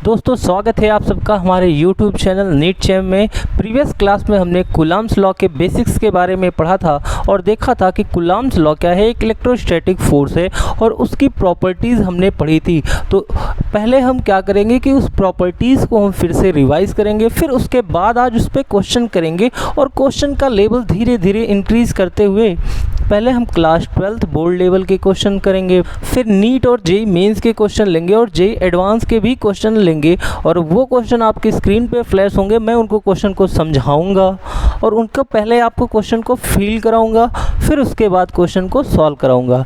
दोस्तों स्वागत है आप सबका हमारे YouTube चैनल नीट चैम में। प्रीवियस क्लास में हमने कूलम्ब्स लॉ के बेसिक्स के बारे में पढ़ा था और देखा था कि कूलम्ब्स लॉ क्या है, एक इलेक्ट्रोस्टैटिक फोर्स है और उसकी प्रॉपर्टीज़ हमने पढ़ी थी। तो पहले हम क्या करेंगे कि उस प्रॉपर्टीज़ को हम फिर से रिवाइज़ करेंगे, फिर उसके बाद आज उस पर क्वेश्चन करेंगे और क्वेश्चन का लेवल धीरे धीरे इंक्रीज़ करते हुए पहले हम क्लास 12th बोर्ड लेवल के क्वेश्चन करेंगे, फिर नीट और जेई मेंस के क्वेश्चन लेंगे और जेई एडवांस के भी क्वेश्चन लेंगे और वो क्वेश्चन आपकी स्क्रीन पे फ्लैश होंगे। मैं उनको क्वेश्चन को समझाऊंगा और उनका पहले आपको क्वेश्चन को फील कराऊंगा, फिर उसके बाद क्वेश्चन को सॉल्व कराऊंगा।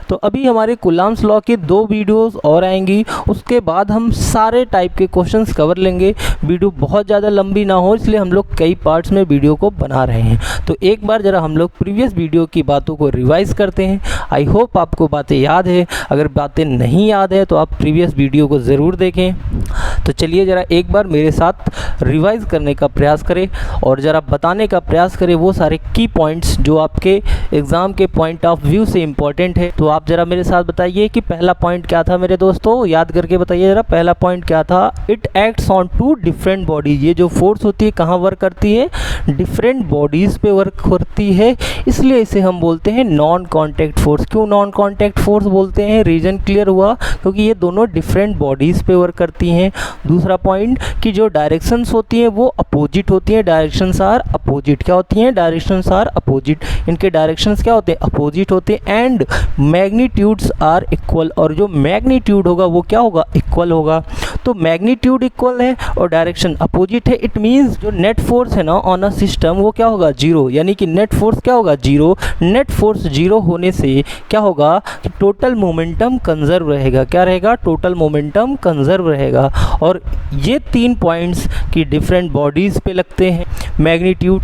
तो अभी हमारे कूलम्ब्स लॉ की 2 वीडियोस और आएंगी, उसके बाद हम सारे टाइप के क्वेश्चंस कवर लेंगे। वीडियो बहुत ज़्यादा लंबी ना हो इसलिए हम लोग कई पार्ट्स में वीडियो को बना रहे हैं। तो एक बार ज़रा हम लोग प्रीवियस वीडियो की बातों को रिवाइज़ करते हैं। आई होप आपको बातें याद है, अगर बातें नहीं याद है तो आप प्रीवियस वीडियो को ज़रूर देखें। तो चलिए ज़रा एक बार मेरे साथ रिवाइज़ करने का प्रयास करें और ज़रा बताने का प्रयास करें वो सारे की पॉइंट्स जो आपके एग्ज़ाम के पॉइंट ऑफ व्यू से इम्पॉर्टेंट है। तो आप ज़रा मेरे साथ बताइए कि पहला पॉइंट क्या था मेरे दोस्तों, याद करके बताइए ज़रा। पहला पॉइंट क्या था? It acts on 2 different bodies. ये जो फोर्स होती है कहाँ वर्क करती है? डिफरेंट बॉडीज़ पे वर्क करती है, इसलिए इसे हम बोलते हैं नॉन कॉन्टैक्ट फोर्स। क्यों नॉन कॉन्टैक्ट फोर्स बोलते हैं? रीज़न क्लियर हुआ, क्योंकि ये दोनों डिफरेंट बॉडीज़ पे वर्क करती हैं। दूसरा पॉइंट कि जो डायरेक्शंस होती हैं वो अपोजिट होती हैं। Directions are opposite. क्या होती हैं? Directions are opposite. इनके डायरेक्शंस क्या होते हैं? अपोजिट होते हैं। And magnitudes are equal. और जो मैग्नीट्यूड होगा वो क्या होगा? इक्वल होगा। तो मैग्नीट्यूड इक्वल है और डायरेक्शन अपोजिट है। इट मीन्स जो नेट फोर्स है ना ऑन अ सिस्टम वो क्या होगा? जीरो। यानी कि नेट फोर्स क्या होगा? जीरो। नेट फोर्स जीरो होने से क्या होगा कि टोटल मोमेंटम कंजर्व रहेगा। क्या रहेगा? टोटल मोमेंटम कंजर्व रहेगा। और ये 3 पॉइंट्स की डिफरेंट बॉडीज़ पे लगते हैं, मैग्नीट्यूड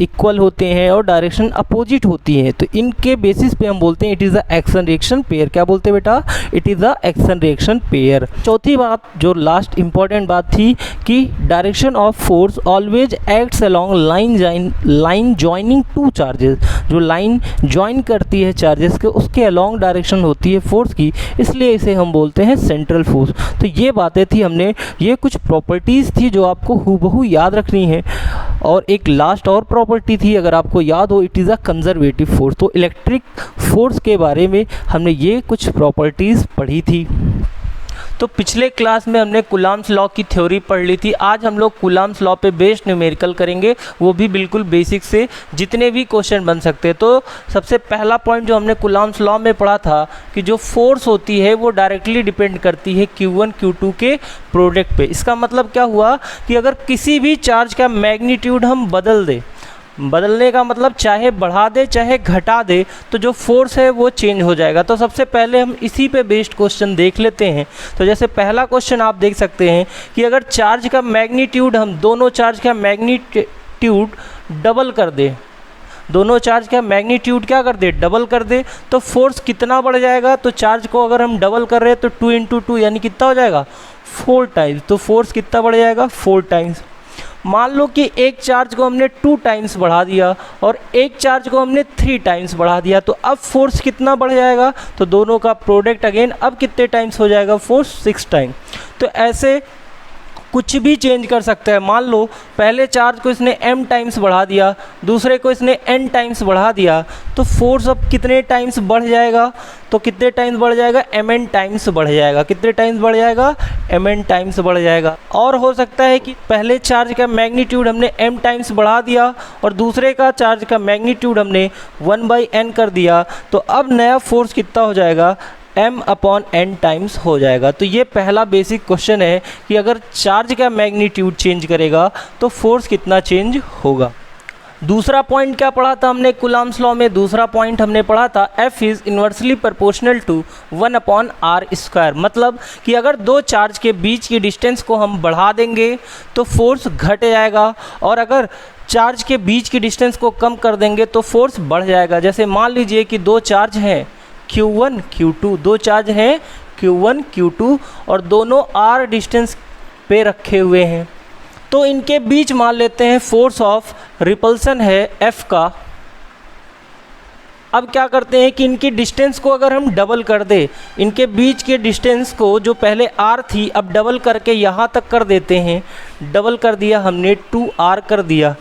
इक्वल होते हैं और डायरेक्शन अपोजिट होती है। तो इनके बेसिस पे हम बोलते हैं it is a action reaction pair. क्या बोलते हैं बेटा? It is a action reaction pair. चौथी बात जो लास्ट इंपॉर्टेंट बात थी कि direction of force always acts along line joining 2 charges. जो लाइन जॉइन करती है चार्जेस के उसके अलोंग डायरेक्शन होती है फोर्स की, इसलिए इसे हम बोलते हैं सेंट्रल फोर्स। तो ये बातें थी, हमने ये कुछ प्रॉपर्टीज़ थी जो आपको हूबहू याद रखनी है। और एक लास्ट और प्रॉपर्टी थी, अगर आपको याद हो, it is a conservative force. तो इलेक्ट्रिक फोर्स के बारे में हमने ये कुछ प्रॉपर्टीज़ पढ़ी थी। तो पिछले क्लास में हमने कूलम्ब्स लॉ की थ्योरी पढ़ ली थी। आज हम लोग कूलम्ब्स लॉ पे बेस्ड न्यूमेरिकल करेंगे, वो भी बिल्कुल बेसिक से, जितने भी क्वेश्चन बन सकते हैं। तो सबसे पहला पॉइंट जो हमने कूलम्ब्स लॉ में पढ़ा था कि जो फोर्स होती है वो डायरेक्टली डिपेंड करती है Q1 Q2 के प्रोडक्ट पे। इसका मतलब क्या हुआ कि अगर किसी भी चार्ज का मैग्नीट्यूड हम बदल दें, बदलने का मतलब चाहे बढ़ा दे चाहे घटा दे, तो जो फोर्स है वो चेंज हो जाएगा। तो सबसे पहले हम इसी पे बेस्ड क्वेश्चन देख लेते हैं। तो जैसे पहला क्वेश्चन आप देख सकते हैं कि अगर चार्ज का मैग्नीट्यूड, हम दोनों चार्ज का मैग्नीट्यूड डबल कर दें, दोनों चार्ज का मैग्नीट्यूड क्या कर दे? डबल कर दे, तो फोर्स कितना बढ़ जाएगा? तो चार्ज को अगर हम डबल कर रहे हैं तो 2 × 2 यानी कितना हो जाएगा? 4 टाइम्स। तो फोर्स कितना बढ़ जाएगा? 4 टाइम्स। मान लो कि एक चार्ज को हमने 2 टाइम्स बढ़ा दिया और एक चार्ज को हमने 3 टाइम्स बढ़ा दिया, तो अब फोर्स कितना बढ़ जाएगा? तो दोनों का प्रोडक्ट अगेन अब कितने टाइम्स हो जाएगा? Force 6 time. तो ऐसे कुछ भी चेंज कर सकता है। मान लो पहले चार्ज को इसने m टाइम्स बढ़ा दिया, दूसरे को इसने n टाइम्स बढ़ा दिया, तो फोर्स अब कितने टाइम्स बढ़ जाएगा? तो कितने टाइम्स बढ़ जाएगा? mn टाइम्स बढ़ जाएगा। कितने टाइम्स बढ़ जाएगा? mn टाइम्स बढ़ जाएगा। और हो सकता है कि पहले चार्ज का मैग्नीट्यूड हमने m टाइम्स बढ़ा दिया और दूसरे का चार्ज का मैग्नीट्यूड हमने 1/n कर दिया, तो अब नया फोर्स कितना हो जाएगा? m/n टाइम्स हो जाएगा। तो ये पहला बेसिक क्वेश्चन है कि अगर चार्ज का मैग्नीट्यूड चेंज करेगा तो फोर्स कितना चेंज होगा। दूसरा पॉइंट क्या पढ़ा था हमने कूलम्ब्स लॉ में? दूसरा पॉइंट हमने पढ़ा था F is inversely proportional to 1/r²। मतलब कि अगर दो चार्ज के बीच की डिस्टेंस को हम बढ़ा देंगे तो फोर्स घट जाएगा, और अगर चार्ज के बीच की डिस्टेंस को कम कर देंगे तो फोर्स बढ़ जाएगा। जैसे मान लीजिए कि दो चार्ज हैं Q1 Q2, दो चार्ज हैं Q1 Q2 और दोनों r डिस्टेंस पे रखे हुए हैं, तो इनके बीच मान लेते हैं फोर्स ऑफ रिपल्सन है F का, अब क्या करते हैं कि इनकी डिस्टेंस को अगर हम डबल कर दे, इनके बीच के डिस्टेंस को जो पहले r थी अब डबल करके यहाँ तक कर देते हैं। डबल कर दिया हमने, 2r कर दिया।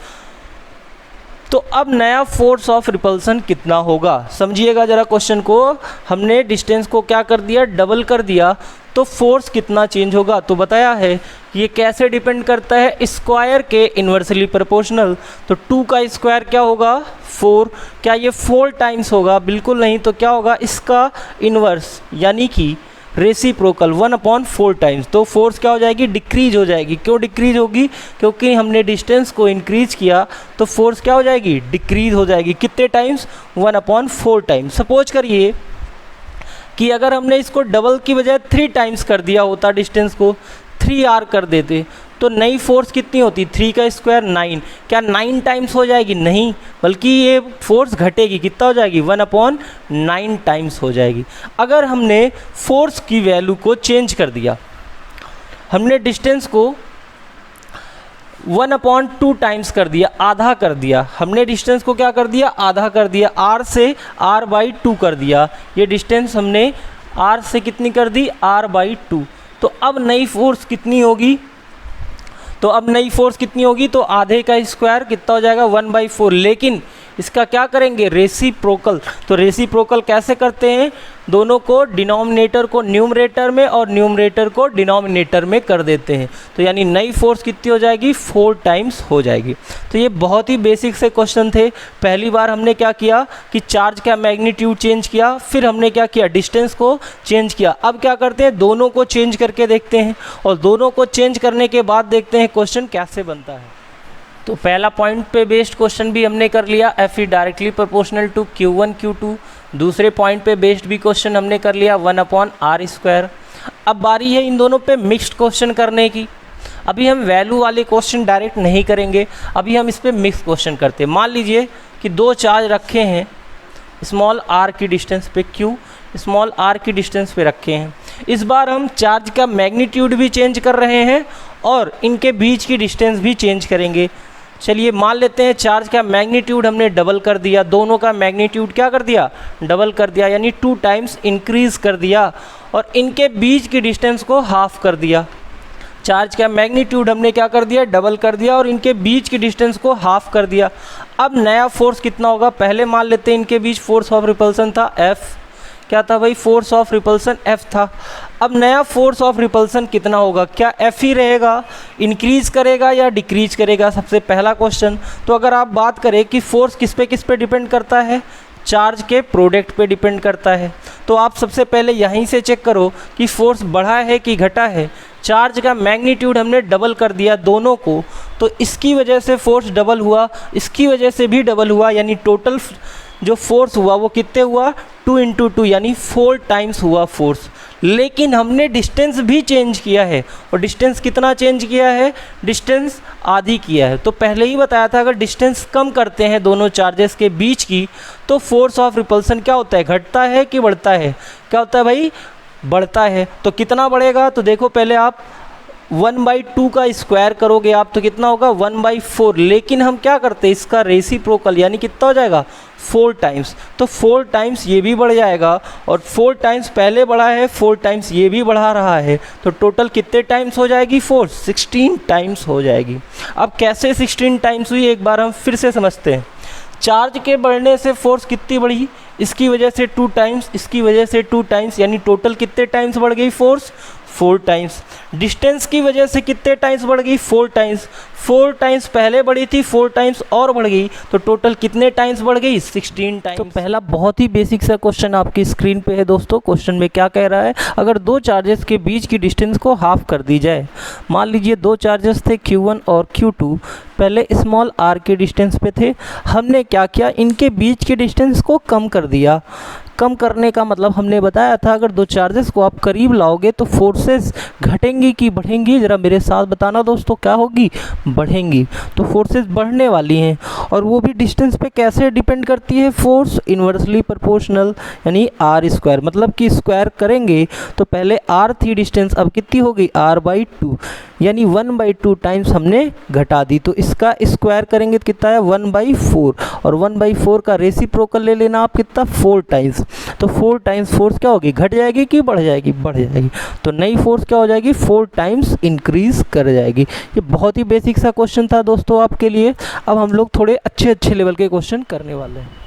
तो अब नया फोर्स ऑफ रिपल्सन कितना होगा, समझिएगा ज़रा क्वेश्चन को। हमने डिस्टेंस को क्या कर दिया, डबल कर दिया, तो फोर्स कितना चेंज होगा। तो बताया है कि ये कैसे डिपेंड करता है, स्क्वायर के इन्वर्सली प्रोपोर्शनल। तो 2 का स्क्वायर क्या होगा, 4। क्या ये 4 टाइम्स होगा, बिल्कुल नहीं। तो क्या होगा, इसका इन्वर्स यानी कि रेसिप्रोकल 1/4 टाइम्स। तो फोर्स क्या हो जाएगी, डिक्रीज हो जाएगी। क्यों डिक्रीज होगी, क्योंकि हमने डिस्टेंस को इंक्रीज किया, तो फोर्स क्या हो जाएगी, डिक्रीज हो जाएगी। कितने टाइम्स, 1/4 टाइम्स। सपोज करिए कि अगर हमने इसको डबल की बजाय 3 टाइम्स कर दिया होता, डिस्टेंस को 3r कर देते, तो नई फोर्स कितनी होती, 3 का स्क्वायर 9। क्या 9 टाइम्स हो जाएगी, नहीं, बल्कि ये फोर्स घटेगी। कितना हो जाएगी, 1/9 टाइम्स हो जाएगी। अगर हमने फोर्स की वैल्यू को चेंज कर दिया, हमने डिस्टेंस को 1/2 टाइम्स कर दिया, आधा कर दिया। हमने डिस्टेंस को क्या कर दिया, आधा कर दिया, r से r/2 कर दिया। ये डिस्टेंस हमने r से कितनी कर दी, r/2। तो अब नई फोर्स कितनी होगी, तो आधे का स्क्वायर कितना हो जाएगा, 1/4। लेकिन इसका क्या करेंगे, रेसिप्रोकल। तो रेसिप्रोकल कैसे करते हैं, दोनों को डिनोमिनेटर को न्यूमरेटर में और न्यूमरेटर को डिनोमिनेटर में कर देते हैं। तो यानी नई फोर्स कितनी हो जाएगी, 4 टाइम्स हो जाएगी। तो ये बहुत ही बेसिक से क्वेश्चन थे। पहली बार हमने क्या किया कि चार्ज का मैग्नीट्यूड चेंज किया, फिर हमने क्या किया, डिस्टेंस को चेंज किया। अब क्या करते हैं, दोनों को चेंज करके देखते हैं, और दोनों को चेंज करने के बाद देखते हैं क्वेश्चन कैसे बनता है। तो पहला पॉइंट पे बेस्ड क्वेश्चन भी हमने कर लिया, Fe directly proportional to Q1 Q2। दूसरे पॉइंट पे बेस्ड भी क्वेश्चन हमने कर लिया, 1/r²। अब बारी है इन दोनों पे मिक्स्ड क्वेश्चन करने की। अभी हम वैल्यू वाले क्वेश्चन डायरेक्ट नहीं करेंगे, अभी हम इस पर मिक्स क्वेश्चन करते हैं। मान लीजिए कि 2 चार्ज रखे हैं, स्मॉल r की डिस्टेंस पे, Q स्मॉल r की डिस्टेंस पे रखे हैं। इस बार हम चार्ज का मैग्नीट्यूड भी चेंज कर रहे हैं और इनके बीच की डिस्टेंस भी चेंज करेंगे। चलिए मान लेते हैं चार्ज का मैग्नीट्यूड हमने डबल कर दिया, दोनों का मैग्नीट्यूड क्या कर दिया, डबल कर दिया, यानी 2 टाइम्स इंक्रीज कर दिया, और इनके बीच की डिस्टेंस को हाफ कर दिया। चार्ज का मैग्नीट्यूड हमने क्या कर दिया, डबल कर दिया, और इनके बीच की डिस्टेंस को हाफ कर दिया। अब नया फोर्स कितना होगा, पहले मान लेते हैं इनके बीच फोर्स ऑफ रिपल्सन था F। क्या था भाई, फोर्स ऑफ रिपल्सन F था। अब नया फोर्स ऑफ रिपल्सन कितना होगा, क्या F ही रहेगा, इंक्रीज करेगा या डिक्रीज करेगा, सबसे पहला क्वेश्चन। तो अगर आप बात करें कि फोर्स किस पे डिपेंड करता है, चार्ज के प्रोडक्ट पे डिपेंड करता है। तो आप सबसे पहले यहीं से चेक करो कि फोर्स बढ़ा है कि घटा है। चार्ज का मैग्नीट्यूड हमने डबल कर दिया दोनों को, तो इसकी वजह से फोर्स डबल हुआ, इसकी वजह से भी डबल हुआ, यानी टोटल जो फोर्स हुआ वो कितने हुआ, 2 × 2 यानी 4 टाइम्स हुआ फोर्स। लेकिन हमने डिस्टेंस भी चेंज किया है, और डिस्टेंस कितना चेंज किया है, डिस्टेंस आधी किया है। तो पहले ही बताया था अगर डिस्टेंस कम करते हैं दोनों चार्जेस के बीच की, तो फोर्स ऑफ रिपल्सन क्या होता है, घटता है कि बढ़ता है, क्या होता है भाई, बढ़ता है। तो कितना बढ़ेगा, तो देखो पहले आप 1/2 का स्क्वायर करोगे आप, तो कितना होगा, 1/4। लेकिन हम क्या करते हैं, इसका रेसिप्रोकल यानी कितना हो जाएगा, 4 टाइम्स। तो 4 टाइम्स ये भी बढ़ जाएगा, और 4 टाइम्स पहले बढ़ा है, 4 टाइम्स ये भी बढ़ा रहा है, तो टोटल कितने टाइम्स हो जाएगी फोर्स, 16 टाइम्स हो जाएगी। अब कैसे 16 टाइम्स हुई, एक बार हम फिर से समझते हैं। चार्ज के बढ़ने से फोर्स कितनी बढ़ी, इसकी वजह से 2 टाइम्स, इसकी वजह से 2 टाइम्स, यानी टोटल कितने टाइम्स बढ़ गई फोर्स, 4 टाइम्स। डिस्टेंस की वजह से कितने टाइम्स बढ़ गई, 4 टाइम्स। 4 टाइम्स पहले बढ़ी थी, 4 टाइम्स और बढ़ गई, तो टोटल कितने टाइम्स बढ़ गई, 16 टाइम्स। तो पहला बहुत ही बेसिक सा क्वेश्चन आपकी स्क्रीन पे है दोस्तों। क्वेश्चन में क्या कह रहा है, अगर 2 चार्जेस के बीच की डिस्टेंस को हाफ कर दी जाए। मान लीजिए 2 चार्जेस थे Q1 और Q2, पहले स्मॉल r के डिस्टेंस पे थे, हमने क्या किया, इनके बीच के डिस्टेंस को कम कर दिया। कम करने का मतलब हमने बताया था अगर 2 चार्जेस को आप करीब लाओगे तो फोर्सेस घटेंगी कि बढ़ेंगी, ज़रा मेरे साथ बताना दोस्तों, क्या होगी, बढ़ेंगी। तो फोर्सेस बढ़ने वाली हैं, और वो भी डिस्टेंस पे कैसे डिपेंड करती है, फोर्स इन्वर्सली प्रोपोर्शनल यानी r², मतलब कि स्क्वायर करेंगे तो पहले r थी डिस्टेंस, अब कितनी हो गई, r/2। यानी 1/2 टाइम्स हमने घटा दी। तो इसका स्क्वायर करेंगे तो कितना है 1/4, और 1/4 का रेसिप्रोकल ले लेना आप कितना 4 टाइम्स। तो 4 टाइम्स फोर्स क्या होगी, घट जाएगी कि बढ़ जाएगी, बढ़ जाएगी। तो नई फोर्स क्या हो जाएगी 4 टाइम्स इंक्रीज कर जाएगी। ये बहुत ही बेसिक सा क्वेश्चन था दोस्तों आपके लिए। अब हम लोग थोड़े अच्छे लेवल के क्वेश्चन करने वाले हैं।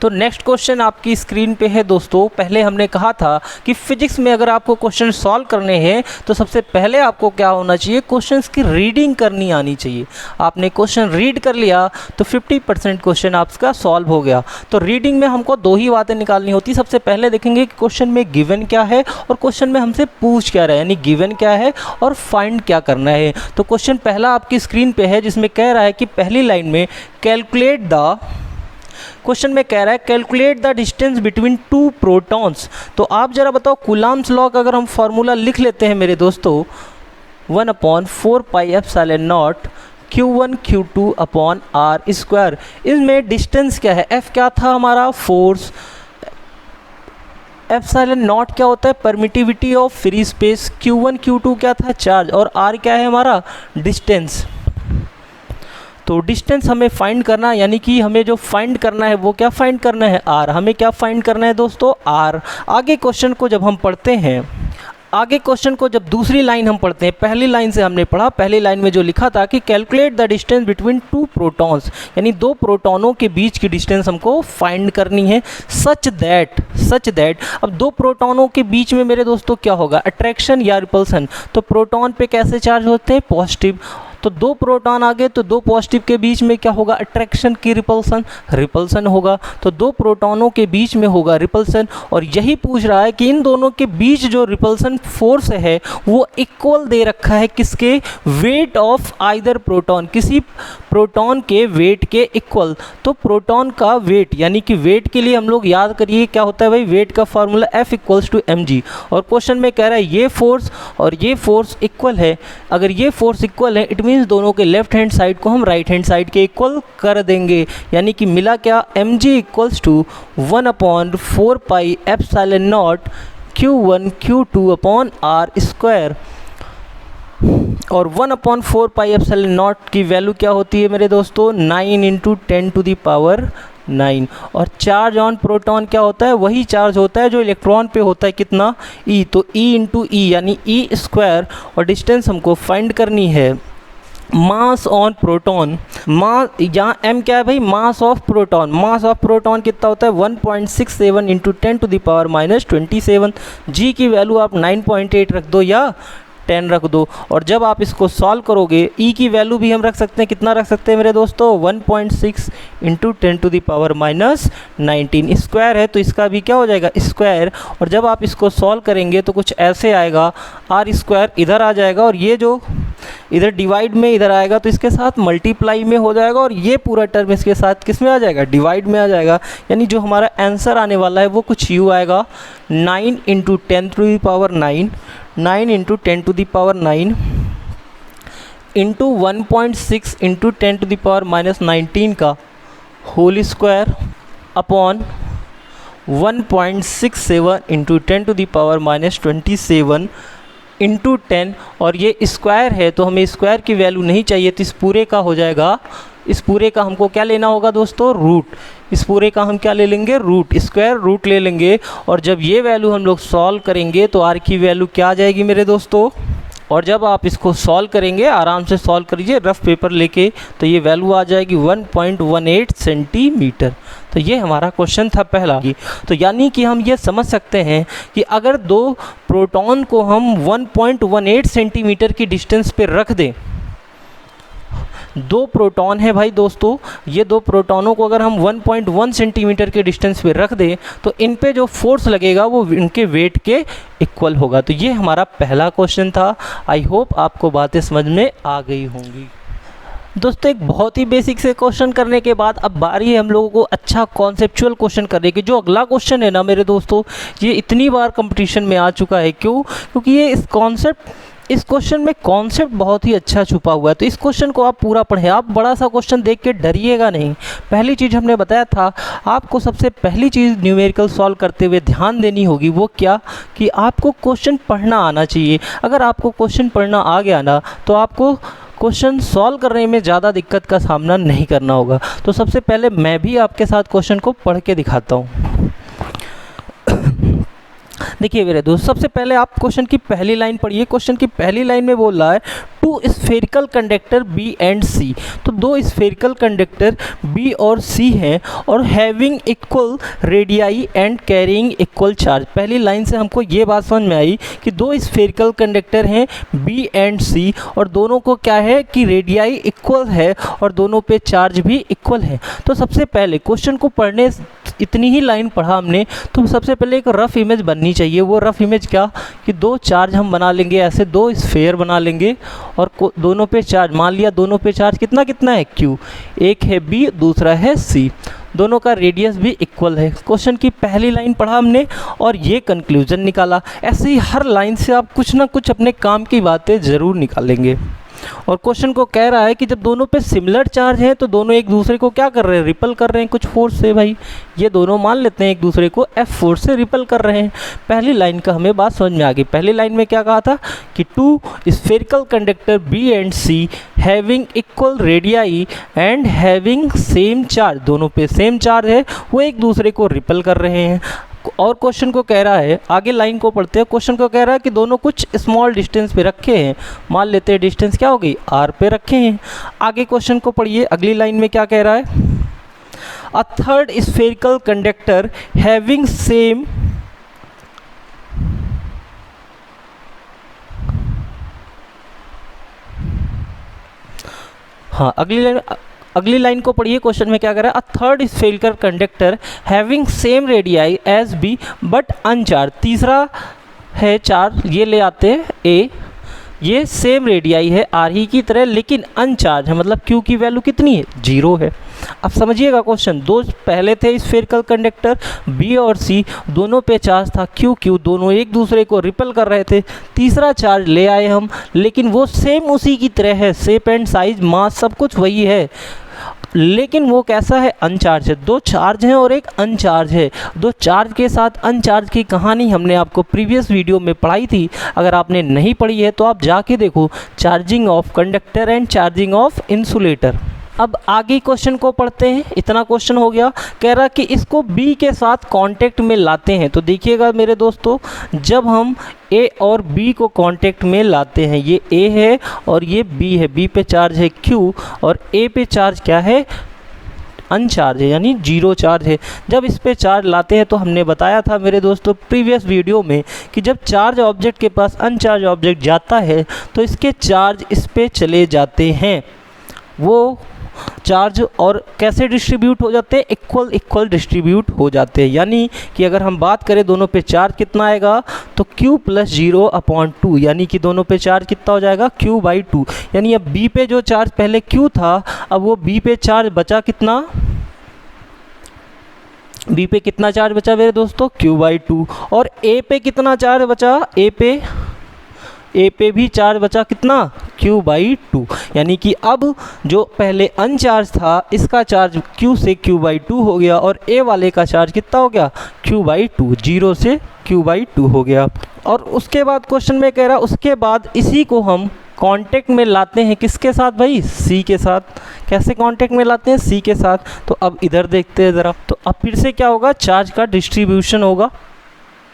तो नेक्स्ट क्वेश्चन आपकी स्क्रीन पे है दोस्तों। पहले हमने कहा था कि फिजिक्स में अगर आपको क्वेश्चन सॉल्व करने हैं तो सबसे पहले आपको क्या होना चाहिए, क्वेश्चंस की रीडिंग करनी आनी चाहिए। आपने क्वेश्चन रीड कर लिया तो 50% क्वेश्चन आपका सॉल्व हो गया। तो रीडिंग में हमको दो ही बातें निकालनी होती। सबसे पहले देखेंगे कि क्वेश्चन में गिवन क्या है और क्वेश्चन में हमसे पूछ क्या रहा है, यानी गिवन क्या है और फाइंड क्या करना है। तो क्वेश्चन पहला आपकी स्क्रीन पे है जिसमें कह रहा है कि पहली लाइन में कैलकुलेट द, क्वेश्चन में कह रहा है calculate the distance between 2 protons. तो आप जरा बताओ कूलम्ब्स लॉ का अगर हम फॉर्मूला लिख लेते हैं मेरे दोस्तों, 1/4 pi epsilon not Q1 Q2 upon R square. इसमें डिस्टेंस क्या है, F क्या था हमारा फोर्स, एप्सिलॉन नॉट क्या होता है permittivity of free space, Q1 Q2 क्या था चार्ज, और R क्या है हमारा डिस्टेंस। तो डिस्टेंस हमें फाइंड करना, यानी कि हमें जो फाइंड करना है वो क्या फाइंड करना है आर। हमें क्या फाइंड करना है दोस्तों आर। आगे क्वेश्चन को जब हम पढ़ते हैं, आगे क्वेश्चन को जब दूसरी लाइन हम पढ़ते हैं, पहली लाइन से हमने पढ़ा, पहली लाइन में जो लिखा था कि calculate the distance between 2 protons, यानी 2 प्रोटॉनों के बीच की डिस्टेंस हमको फाइंड करनी है। सच दैट अब 2 प्रोटॉनों के बीच में मेरे दोस्तों क्या होगा, अट्रैक्शन या रिपल्सन। तो प्रोटॉन पे कैसे चार्ज होते हैं पॉजिटिव, तो 2 प्रोटॉन आ गए तो 2 पॉजिटिव के बीच में क्या होगा अट्रैक्शन की रिपल्सन होगा। तो 2 प्रोटॉनों के बीच में होगा रिपल्सन, और यही पूछ रहा है कि इन दोनों के बीच जो रिपल्सन फोर्स है वो इक्वल दे रखा है किसके, वेट ऑफ आइदर प्रोटॉन, किसी प्रोटॉन के वेट के इक्वल। तो प्रोटॉन का वेट, यानी कि वेट के लिए हम लोग याद करिए क्या होता है भाई, वेट का फॉर्मूला F = mg। और क्वेश्चन में कह रहा है ये फोर्स और ये फोर्स इक्वल है। अगर ये फोर्स इक्वल है इट मीन्स दोनों के लेफ्ट हैंड साइड को हम राइट हैंड साइड के इक्वल कर देंगे, यानी कि मिला क्या mg = 1/4 pi epsilon not Q1 Q2 upon R square. और 1/4 पाई एप्सिलॉन नॉट की वैल्यू क्या होती है मेरे दोस्तों 9 × 10⁹ और चार्ज ऑन प्रोटॉन क्या होता है, वही चार्ज होता है जो इलेक्ट्रॉन पे होता है कितना E। तो E × E यानी E स्क्वायर, और डिस्टेंस हमको फाइंड करनी है मास ऑन प्रोटॉन। मास यहाँ m क्या है भाई, mass of proton. Mass of proton कितना होता है 1.67 × 10⁻27। G की वैल्यू आप 9.8 रख दो या 10 रख दो, और जब आप इसको सॉल्व करोगे E की वैल्यू भी हम रख सकते हैं, कितना रख सकते हैं मेरे दोस्तों 1.6 × 10⁻19 स्क्वायर है, तो इसका भी क्या हो जाएगा स्क्वायर। और जब आप इसको सॉल्व करेंगे तो कुछ ऐसे आएगा, R स्क्वायर इधर आ जाएगा और ये जो इधर डिवाइड में इधर आएगा तो इसके साथ मल्टीप्लाई में हो जाएगा, और ये पूरा टर्म इसके साथ किस में आ जाएगा डिवाइड में आ जाएगा। यानी जो हमारा आंसर आने वाला है वो कुछ यूँ आएगा 9 × 10⁹ 9 × 10⁹ इंटू 1.6 × 10⁻19 का होल स्क्वायर अपॉन 1.67 × 10⁻27 इंटू 10, और ये स्क्वायर है तो हमें स्क्वायर की वैल्यू नहीं चाहिए, तो इस पूरे का हो जाएगा, इस पूरे का हमको क्या लेना होगा दोस्तों रूट। इस पूरे का हम क्या ले लेंगे रूट, स्क्वायर रूट ले लेंगे। और जब ये वैल्यू हम लोग सॉल्व करेंगे तो R की वैल्यू क्या आ जाएगी मेरे दोस्तों, और जब आप इसको सॉल्व करेंगे आराम से सॉल्व करिए रफ पेपर लेके, तो ये वैल्यू आ जाएगी 1.18 सेंटीमीटर। तो ये हमारा क्वेश्चन था पहला। तो यानी कि हम ये समझ सकते हैं कि अगर 2 प्रोटॉन को हम 1.18 सेंटीमीटर की डिस्टेंस पे रख दें, 2 प्रोटॉन है भाई दोस्तों, ये 2 प्रोटॉनों को अगर हम 1.1 सेंटीमीटर के डिस्टेंस पे रख दें तो इन पे जो फोर्स लगेगा वो इनके वेट के इक्वल होगा। तो ये हमारा पहला क्वेश्चन था। आई होप आपको बातें समझ में आ गई होंगी। दोस्तों एक बहुत ही बेसिक से क्वेश्चन करने के बाद अब बारी है हम लोगों को अच्छा कॉन्सेप्चुअल क्वेश्चन करने की। जो अगला क्वेश्चन है ना मेरे दोस्तों, ये इतनी बार कंपटीशन में आ चुका है, क्योंकि ये इस कॉन्सेप्ट इस क्वेश्चन में कॉन्सेप्ट बहुत ही अच्छा छुपा हुआ है, तो इस क्वेश्चन को आप पूरा पढ़ें। आप बड़ा सा क्वेश्चन देख के डरिएगा नहीं। पहली चीज़ हमने बताया था, आपको सबसे पहली चीज़ न्यूमेरिकल सॉल्व करते हुए ध्यान देनी होगी, वो क्या कि आपको क्वेश्चन पढ़ना आना चाहिए। अगर आपको क्वेश्चन पढ़ना आ गया ना, तो आपको क्वेश्चन सॉल्व करने में ज़्यादा दिक्कत का सामना नहीं करना होगा। तो सबसे पहले मैं भी आपके साथ क्वेश्चन को पढ़ के दिखाता हूँ। देखिए मेरे दोस्त, सबसे पहले आप क्वेश्चन की पहली लाइन पढ़िए। क्वेश्चन की पहली लाइन में बोल रहा है two spherical conductor B and C. तो दो स्फेरिकल कंडक्टर बी और सी हैं और having equal radii and carrying equal charge. पहली लाइन से हमको ये बात समझ में आई कि दो स्फेरिकल कंडक्टर हैं बी एंड सी और दोनों को क्या है कि रेडियाई इक्वल है और दोनों पे चार्ज भी इक्वल है। तो सबसे पहले क्वेश्चन को पढ़ने इतनी ही लाइन पढ़ा हमने, तो सबसे पहले एक रफ़ इमेज बननी चाहिए। वो रफ़ इमेज क्या कि दो चार्ज हम बना लेंगे, ऐसे दो स्फेयर बना लेंगे और दोनों पे चार्ज, मान लिया दोनों पे चार्ज कितना कितना है क्यू, एक है बी दूसरा है सी, दोनों का रेडियस भी इक्वल है। क्वेश्चन की पहली लाइन पढ़ा हमने और ये कंक्लूजन निकाला। ऐसे ही हर लाइन से आप कुछ ना कुछ अपने काम की बातें ज़रूर निकालेंगे। और क्वेश्चन को कह रहा है कि जब दोनों पे सिमिलर चार्ज है तो दोनों एक दूसरे को क्या कर रहे हैं, रिपल कर रहे हैं कुछ फोर्स से। भाई ये दोनों मान लेते हैं एक दूसरे को F फोर्स से रिपल कर रहे हैं। पहली लाइन का हमें बात समझ में आ गई। पहली लाइन में क्या कहा था कि two spherical conductor B and C having equal radii and having same charge, दोनों पे सेम चार्ज है, वो एक दूसरे को रिपल कर रहे हैं। और क्वेश्चन को कह रहा है, आगे लाइन को पढ़ते हैं, क्वेश्चन को कह रहा है कि दोनों कुछ स्मॉल डिस्टेंस पे रखे हैं। मान लेते हैं डिस्टेंस क्या हो गई r पे रखे हैं। आगे क्वेश्चन को पढ़िए, अगली लाइन में क्या कह रहा है, a third spherical conductor having same अगली लाइन को पढ़िए। क्वेश्चन में क्या कर रहा है, a third spherical conductor having same radii as B but uncharged. तीसरा है चार्ज, ये ले आते हैं ए, ये सेम रेडियाई है आर ही की तरह लेकिन अनचार्ज है, मतलब क्यू की वैल्यू कितनी है, 0 है। अब समझिएगा क्वेश्चन, दो पहले थे स्फेरिकल कंडक्टर बी और सी, दोनों पे चार्ज था क्यू, दोनों एक दूसरे को रिपल कर रहे थे। तीसरा चार्ज ले आए हम, लेकिन वो सेम उसी की तरह है, शेप एंड साइज मास सब कुछ वही है, लेकिन वो कैसा है, अनचार्ज है। दो चार्ज हैं और एक अनचार्ज है। दो चार्ज के साथ अनचार्ज की कहानी हमने आपको प्रीवियस वीडियो में पढ़ाई थी। अगर आपने नहीं पढ़ी है तो आप जाके देखो, charging of conductor and charging of insulator. अब आगे क्वेश्चन को पढ़ते हैं। इतना क्वेश्चन हो गया, कह रहा कि इसको बी के साथ कांटेक्ट में लाते हैं। तो देखिएगा मेरे दोस्तों, जब हम ए और बी को कांटेक्ट में लाते हैं, ये ए है और ये बी है, बी पे चार्ज है क्यू और ए पे चार्ज क्या है, अनचार्ज है, यानी 0 चार्ज है। जब इस पे चार्ज लाते हैं तो हमने बताया था मेरे दोस्तों प्रीवियस वीडियो में कि जब चार्ज ऑब्जेक्ट के पास अनचार्ज ऑब्जेक्ट जाता है तो इसके चार्ज इस पे चले जाते हैं। वो चार्ज और कैसे डिस्ट्रीब्यूट हो जाते हैं, इक्वल डिस्ट्रीब्यूट हो जाते हैं। यानी कि अगर हम बात करें दोनों पे चार्ज कितना आएगा तो q + 0/2, यानी कि दोनों पे चार्ज कितना हो जाएगा, q/2। यानी अब b पे जो चार्ज पहले q था, अब वो b पे चार्ज बचा कितना, b पे कितना चार्ज बचा मेरे दोस्तों, q/2। और a पे कितना चार्ज बचा, ए पे भी चार्ज बचा कितना, q/2। यानी कि अब जो पहले अनचार्ज था इसका चार्ज q से q/2 हो गया और ए वाले का चार्ज कितना हो गया, q/2, 0 से q/2 हो गया। और उसके बाद क्वेश्चन में कह रहा, उसके बाद इसी को हम कांटेक्ट में लाते हैं किसके साथ भाई, सी के साथ। कैसे कांटेक्ट में लाते हैं, सी के साथ। तो अब इधर देखते हैं ज़रा, तो अब फिर से क्या होगा, चार्ज का डिस्ट्रीब्यूशन होगा।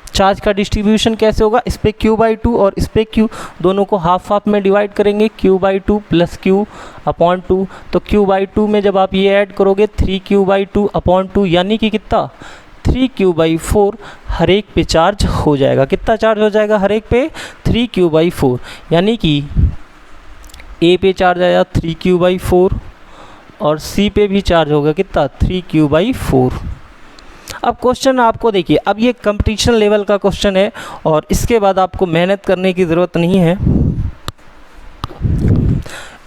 चार्ज का डिस्ट्रीब्यूशन कैसे होगा, इस पे q/2 और इस पे q, दोनों को हाफ में डिवाइड करेंगे, q/2 + q/2। तो q/2 में जब आप ये ऐड करोगे 3q/2/2, यानी कि कितना, 3q/4 हर एक पे चार्ज हो जाएगा। कितना चार्ज हो जाएगा हर एक पे, 3q/4। यानी कि ए पे चार्ज आया 3q/4 और सी पे भी चार्ज होगा कितना, 3q/4। अब क्वेश्चन आपको देखिए, अब ये कंपटीशन लेवल का क्वेश्चन है और इसके बाद आपको मेहनत करने की ज़रूरत नहीं है।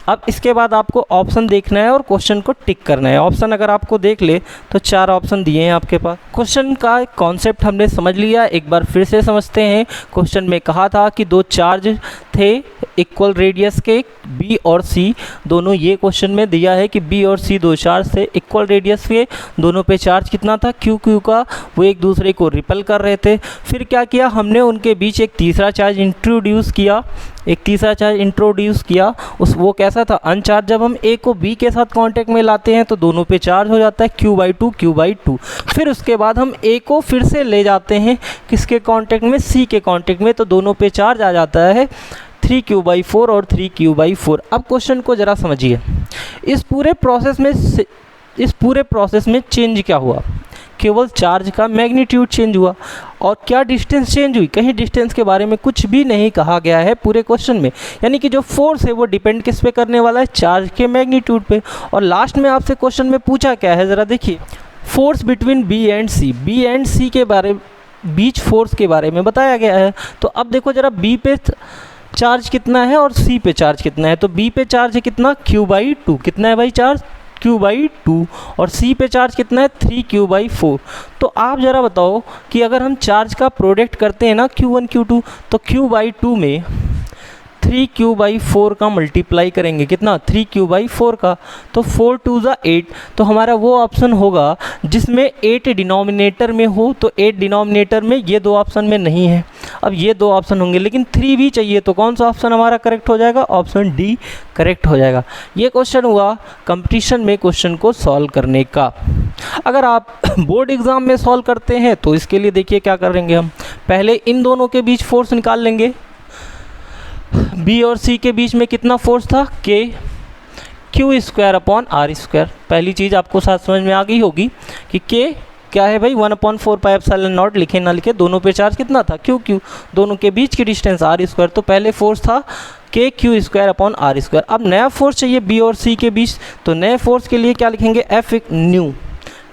अब इसके बाद आपको ऑप्शन देखना है और क्वेश्चन को टिक करना है। ऑप्शन अगर आपको देख ले तो 4 ऑप्शन दिए हैं आपके पास। क्वेश्चन का कॉन्सेप्ट हमने समझ लिया, एक बार फिर से समझते हैं। क्वेश्चन में कहा था कि दो चार्ज थे इक्वल रेडियस के, बी और सी दोनों। ये क्वेश्चन में दिया है कि बी और सी दो चार्ज थे इक्वल रेडियस के, दोनों पे चार्ज कितना था क्यू क्यू का, वो एक दूसरे को रिपल कर रहे थे। फिर क्या किया हमने, उनके बीच एक तीसरा चार्ज इंट्रोड्यूस किया, वो कैसा था, अनचार्ज। जब हम ए को बी के साथ कांटेक्ट में लाते हैं तो दोनों पे चार्ज हो जाता है Q/2। फिर उसके बाद हम ए को फिर से ले जाते हैं किसके कांटेक्ट में, सी के कांटेक्ट में, तो दोनों पे चार्ज आ जाता है 3Q/4 और 3Q/4। अब क्वेश्चन को ज़रा समझिए, इस पूरे प्रोसेस में चेंज क्या हुआ, केवल चार्ज का मैग्नीट्यूड चेंज हुआ। और क्या डिस्टेंस चेंज हुई, कहीं डिस्टेंस के बारे में कुछ भी नहीं कहा गया है पूरे क्वेश्चन में। यानी कि जो फोर्स है वो डिपेंड किस पे करने वाला है, चार्ज के मैग्नीट्यूड पे। और लास्ट में आपसे क्वेश्चन में पूछा क्या है, ज़रा देखिए, फोर्स बिटवीन बी एंड सी के बीच फोर्स के बारे में बताया गया है। तो अब देखो ज़रा, बी पे चार्ज कितना है और सी पे चार्ज कितना है। तो बी पे चार्ज है कितना, Q/2, कितना है भाई चार्ज, Q/2, और सी पे चार्ज कितना है 3Q/4। तो आप ज़रा बताओ कि अगर हम चार्ज का प्रोडक्ट करते हैं ना Q1 Q2, तो Q/2 में 3Q/4 का मल्टीप्लाई करेंगे, कितना 3Q/4 का, तो 4 2 ज़ा 8। तो हमारा वो ऑप्शन होगा जिसमें 8 डिनोमिनेटर में हो। तो 8 डिनोमिनेटर में ये दो ऑप्शन में नहीं है। अब ये दो ऑप्शन होंगे लेकिन 3 भी चाहिए, तो कौन सा ऑप्शन हमारा करेक्ट हो जाएगा, ऑप्शन डी करेक्ट हो जाएगा। ये क्वेश्चन हुआ कंपटीशन में क्वेश्चन को सॉल्व करने का। अगर आप बोर्ड एग्ज़ाम में सॉल्व करते हैं तो इसके लिए देखिए क्या करेंगे, हम पहले इन दोनों के बीच फोर्स निकाल लेंगे। बी और सी के बीच में कितना फोर्स था, Q²/R²। पहली चीज़ आपको साथ समझ में आ गई होगी कि K क्या है भाई, 1/4πε0, लिखे ना लिखे, दोनों पे चार्ज कितना था Q, दोनों के बीच की डिस्टेंस R²। तो पहले फोर्स था KQ²/R²। अब नया फोर्स चाहिए बी और सी के बीच, तो नए फोर्स के लिए क्या लिखेंगे, F न्यू।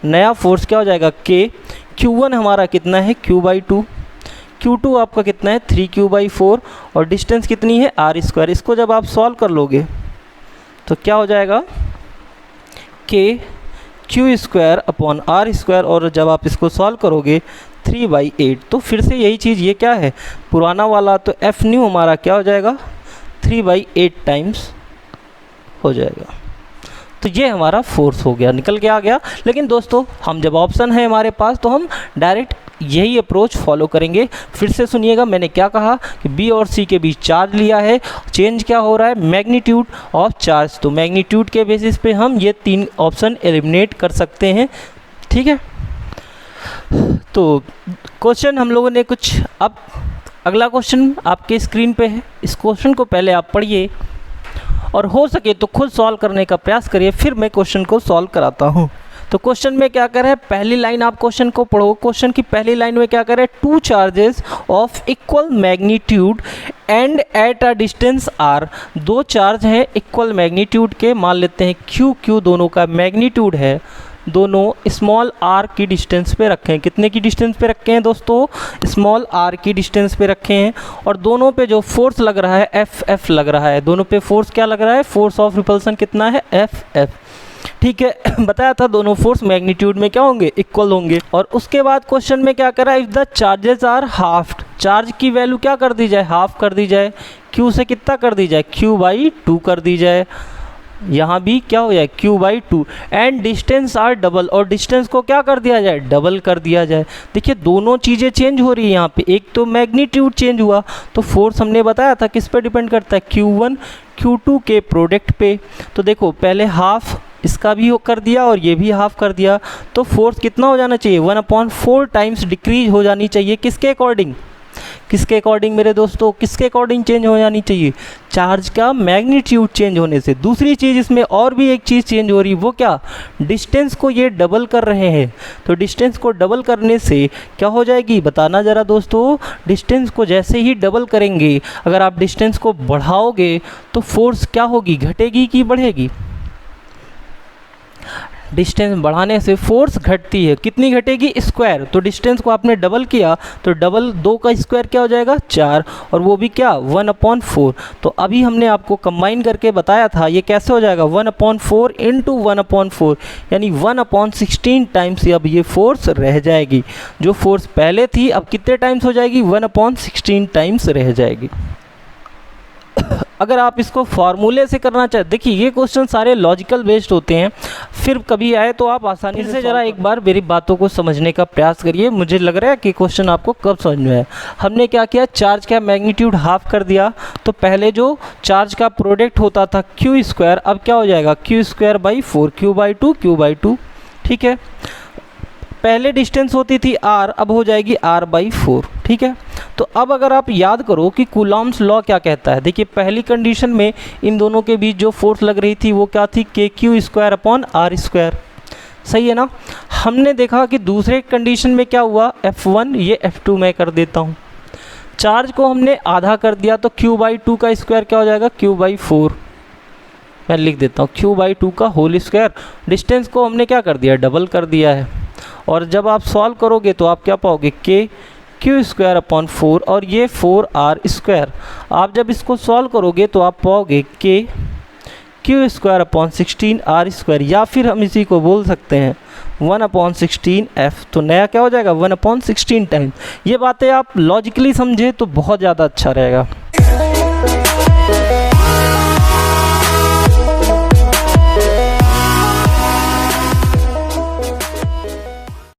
नया फोर्स क्या हो जाएगा, Q1 हमारा कितना है Q/2, Q2 आपका कितना है 3Q/4, और डिस्टेंस कितनी है R²। इसको जब आप सॉल्व कर लोगे तो क्या हो जाएगा, KQ²/R², और जब आप इसको सॉल्व करोगे 3/8। तो फिर से यही चीज़, ये क्या है पुराना वाला, तो F न्यू हमारा क्या हो जाएगा 3/8 टाइम्स हो जाएगा। तो ये हमारा फोर्स हो गया, निकल के आ गया। लेकिन दोस्तों हम जब ऑप्शन है हमारे पास तो हम डायरेक्ट यही अप्रोच फॉलो करेंगे। फिर से सुनिएगा, मैंने क्या कहा कि बी और सी के बीच चार्ज लिया है, चेंज क्या हो रहा है, मैग्नीट्यूड ऑफ चार्ज। तो मैग्नीट्यूड के बेसिस पे हम ये 3 ऑप्शन एलिमिनेट कर सकते हैं, ठीक है। तो क्वेश्चन हम लोगों ने कुछ, अब अगला क्वेश्चन आपके स्क्रीन पे है। इस क्वेश्चन को पहले आप पढ़िए और हो सके तो खुद सॉल्व करने का प्रयास करिए, फिर मैं क्वेश्चन को सॉल्व कराता हूँ। तो क्वेश्चन में क्या कर रहे हैं, पहली लाइन आप क्वेश्चन को पढ़ो। क्वेश्चन की पहली लाइन में क्या कर रहे हैं, 2 charges of equal magnitude and at a distance R। 2 charge हैं इक्वल मैग्नीट्यूड के, मान लेते हैं Q दोनों का मैग्नीट्यूड है, दोनों स्मॉल r की डिस्टेंस पे रखे हैं। कितने की डिस्टेंस पे रखे हैं दोस्तों, स्मॉल r की डिस्टेंस पे रखे हैं। और दोनों पे जो फोर्स लग रहा है F लग रहा है, दोनों पे फोर्स क्या लग रहा है, फोर्स ऑफ रिपल्सन कितना है F। ठीक है, बताया था दोनों फोर्स मैग्नीट्यूड में क्या होंगे, इक्वल होंगे। और उसके बाद क्वेश्चन में क्या करा, if the charges are half, charge की वैल्यू क्या कर दी जाए, हाफ कर दी जाए। Q से कितना कर दी जाए, Q/2 कर दी जाए। यहाँ भी क्या हो जाए Q/2। And distance are double, और डिस्टेंस को क्या कर दिया जाए, डबल कर दिया जाए। देखिए दोनों चीज़ें चेंज हो रही है यहाँ पे, एक तो मैग्नीट्यूड चेंज हुआ, तो फोर्स हमने बताया था किस पे डिपेंड करता है, Q1 Q2 के प्रोडक्ट पे। तो देखो पहले हाफ इसका भी कर दिया और ये भी हाफ कर दिया, तो फोर्स कितना हो जाना चाहिए, 1/4 टाइम्स डिक्रीज हो जानी चाहिए। किसके अकॉर्डिंग, किसके अकॉर्डिंग मेरे दोस्तों, किसके अकॉर्डिंग चेंज हो जानी चाहिए, चार्ज का मैग्नीट्यूड चेंज होने से। दूसरी चीज़ इसमें और भी एक चीज़ चेंज हो रही, वो क्या, डिस्टेंस को ये डबल कर रहे हैं। तो डिस्टेंस को डबल करने से क्या हो जाएगी, बताना ज़रा दोस्तों। डिस्टेंस को जैसे ही डबल करेंगे, अगर आप डिस्टेंस को बढ़ाओगे तो फोर्स क्या होगी, घटेगी कि बढ़ेगी, डिस्टेंस बढ़ाने से फोर्स घटती है। कितनी घटेगी, स्क्वायर। तो डिस्टेंस को आपने डबल किया तो डबल 2 का स्क्वायर क्या हो जाएगा, 4, और वो भी क्या 1/4। तो अभी हमने आपको कंबाइन करके बताया था, ये कैसे हो जाएगा 1/4 इंटू 1/4, यानी 1/16 टाइम्स अब ये फोर्स रह जाएगी। जो फोर्स पहले थी अब कितने टाइम्स हो जाएगी, 1/16 टाइम्स रह जाएगी। अगर आप इसको फार्मूले से करना चाहते, देखिए ये क्वेश्चन सारे लॉजिकल बेस्ड होते हैं, फिर कभी आए तो आप आसानी से ज़रा एक बार मेरी बातों को समझने का प्रयास करिए। मुझे लग रहा है कि क्वेश्चन आपको कब समझ में आया। हमने क्या किया, चार्ज का मैग्नीट्यूड हाफ कर दिया, तो पहले जो चार्ज का प्रोडक्ट होता था क्यू स्क्वायर, अब क्या हो जाएगा Q square by 4, Q by two. ठीक है, पहले डिस्टेंस होती थी r, अब हो जाएगी r बाई 4। ठीक है, तो अब अगर आप याद करो कि कूलॉम्स लॉ क्या कहता है, देखिए पहली कंडीशन में इन दोनों के बीच जो फोर्स लग रही थी वो क्या थी, K Q square upon R square. सही है ना। हमने देखा कि दूसरे कंडीशन में क्या हुआ, F1 ये F2 मैं कर देता हूँ, चार्ज को हमने आधा कर दिया, तो क्यू बाई 2 का स्क्वायर क्या हो जाएगा, क्यू बाई 4। मैं लिख देता हूँ क्यू बाई 2 का होल स्क्वायर। डिस्टेंस को हमने क्या कर दिया, डबल कर दिया है। और जब आप सॉल्व करोगे तो आप क्या पाओगे, के क्यू स्क्वायर अपॉन 4 और ये 4r स्क्वायर। आप जब इसको सॉल्व करोगे तो आप पाओगे के Q square upon 16r square, या फिर हम इसी को बोल सकते हैं 1/16f। तो नया क्या हो जाएगा, 1/16 टाइम। ये बातें आप लॉजिकली समझे तो बहुत ज़्यादा अच्छा रहेगा।